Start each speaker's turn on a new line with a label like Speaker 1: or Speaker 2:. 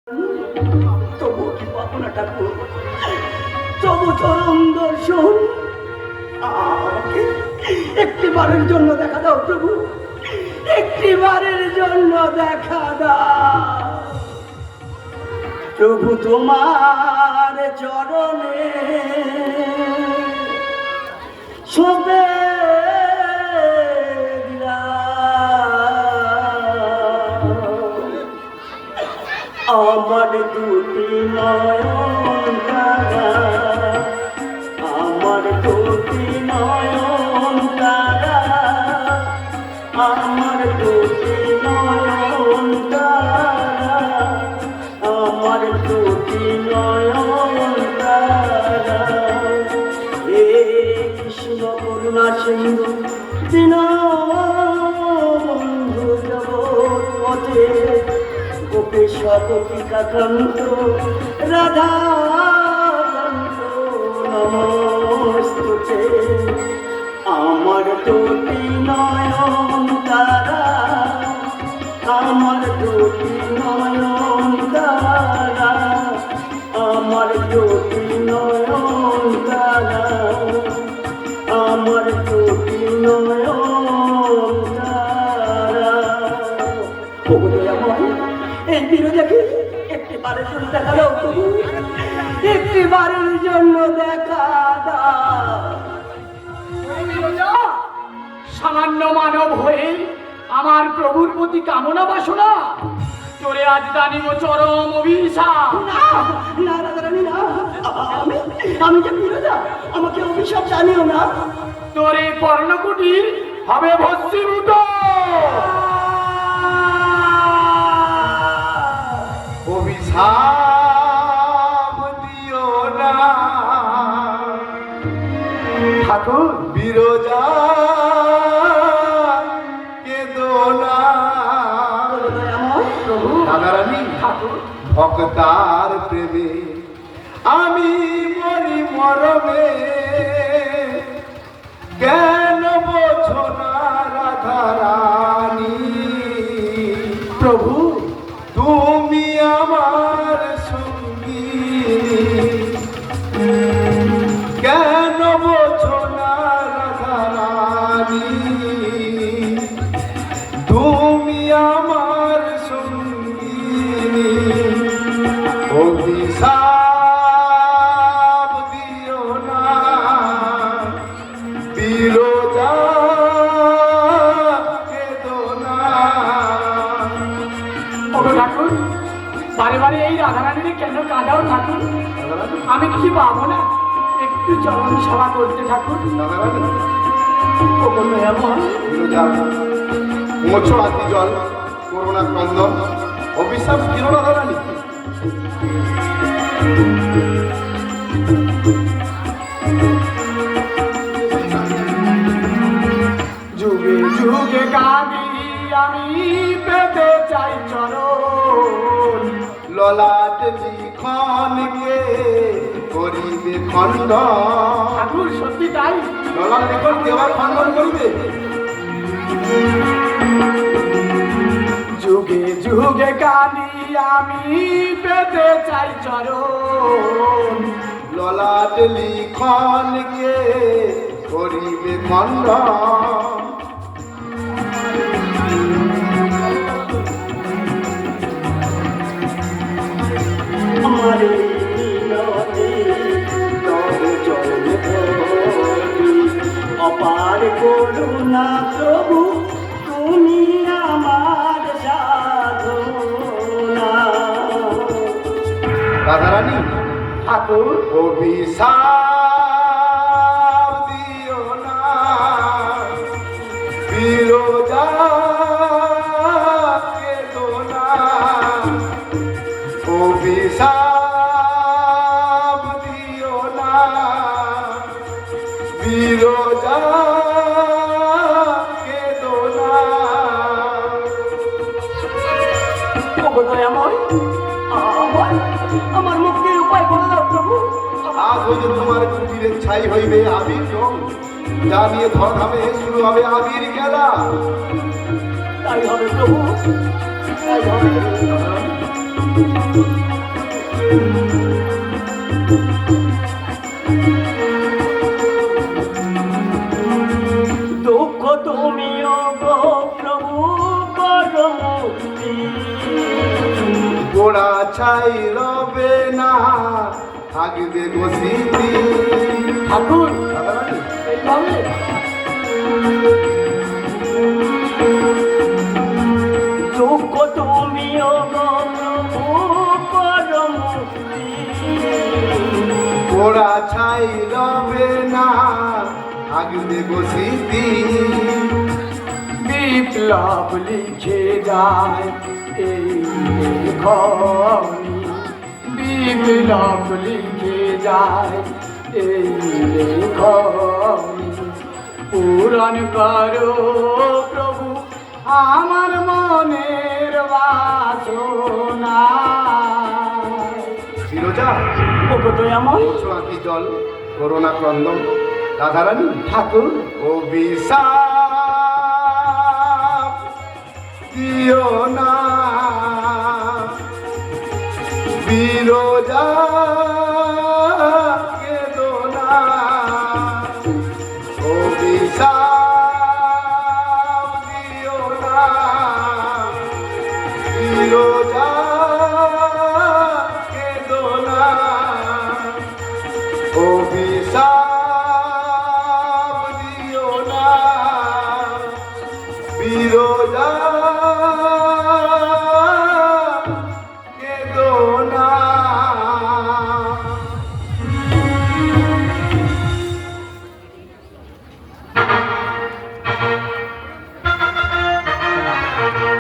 Speaker 1: তবু কি পাবো না ঠাকুর, তবু চরম দর্শন আমাকে একটিবারের জন্য দেখা দাও প্রভু, একটিবারের জন্য দেখা দাও প্রভু। তোমার চরণে সবে আমার দুটি নয়ন তারা, আমার দুটি নয়ন তারা, আমার দুটি নয়ন তারা, আমার দুটি নয়ন তারা। হে কৃষ্ণ করুণা সিন্ধু দীনবন্ধু জগৎ পথে গোপেশ গোপিকাকান্ত রাধাকান্ত নমস্তুতে। আমার দুটি নয়ন তারা, আমার দুটি নয়ন তারা, আমার দুটি নয়ন তারা, আমার দুটি নয়ন তারা। এই বিরোধাকে একটিবারের জন্য দেখা দাও প্রভু, একটিবারের জন্য দেখা দাও।
Speaker 2: সামান্য মানব হয়ে আমার প্রভুর প্রতি কামনা বাসনা, তোরে আজ জানিব চরম অভিশাপ।
Speaker 1: না রাধারানী না, আমি যে বিরোধা, আমাকে অভিশাপ জানিও না।
Speaker 2: তোরে কর্ণকুটির হবে ভস্মীভূত।
Speaker 3: অভিশাপ দিও না
Speaker 2: ঠাকুর,
Speaker 3: বিরজা কেঁদো না। রাধারানী
Speaker 2: ঠাকুর,
Speaker 3: ভক্তার প্রেমে আমি মরি মরমে, কেন বোঝো না রাধারানী?
Speaker 2: প্রভু
Speaker 3: তুমি আমার সঙ্গী, কেন বোঝো না রাধারানী? তুমি আমার সঙ্গী, অভিশাপ দিও না বিরজা কেঁদো না।
Speaker 2: ঠাকুর, বারে বারে এই রাধারানীকে কেন কাঁদাও ঠাকুর? আমি কি পাবো না একটু চরণ সেবা করতে ঠাকুর?
Speaker 3: মোছো আতি জল করোনা ক্রন্দন, অভিশাপ দিও না রাধারানী।
Speaker 2: যুগে যুগে কাঁদি আমি পেতে চাই চরণ,
Speaker 3: ললাট লিখনকে করিবে খণ্ডন।
Speaker 2: ঠাকুর সত্যি তাই?
Speaker 3: ললাট লিখন দেওয়ার খণ্ডন করিবে।
Speaker 2: যুগে যুগে কাঁদি আমি পেতে চাই চরণ,
Speaker 3: ললাট লিখনকে করিবে খণ্ডন।
Speaker 1: আমার মিনতি তবে চরণ ধরি, অপার করুণা প্রভু তুমি আমার সাধনা।
Speaker 3: রাধারানী
Speaker 2: ঠাকুর,
Speaker 3: অভিশাপ দিও না বিরজা কেঁদো না। অভিশাপ দিও না বিরজা কেঁদো না।
Speaker 1: আমার মুক্তির উপায় বলে দাও প্রভু।
Speaker 3: আজ হইতে তোমার কুটিরের ছাই হইবে আবির রং, যা নিয়ে ধরাধামে শুরু হবে আবির খেলা।
Speaker 1: তাই হবে প্রভু, তাই হবে। দুঃখ তুমিও গো প্রভু করো মুক্তি।
Speaker 3: গোড়া ছাই রবে না থাকবে গো স্মৃতি।
Speaker 2: ঠাকুর
Speaker 3: রাধারানী,
Speaker 2: এইভাবে
Speaker 1: দুঃখ তুমিও গো প্রভু করো মুক্তি।
Speaker 3: গোড়া ছাই রবে না থাকবে গো স্মৃতি।
Speaker 2: বিপ্লব লিখে যায় এই লেখনী, বিপ্লব লিখে যায় এই লেখনী। পূরণ করো প্রভু আমার মনের বাসনা।
Speaker 3: ফিরোজা,
Speaker 1: ওগো দয়াময়,
Speaker 3: আঁকি জল করোনা ক্রন্দন। রাধারানী,
Speaker 2: ঠাকুর
Speaker 3: অভিশাপ দিও না বিরোজা।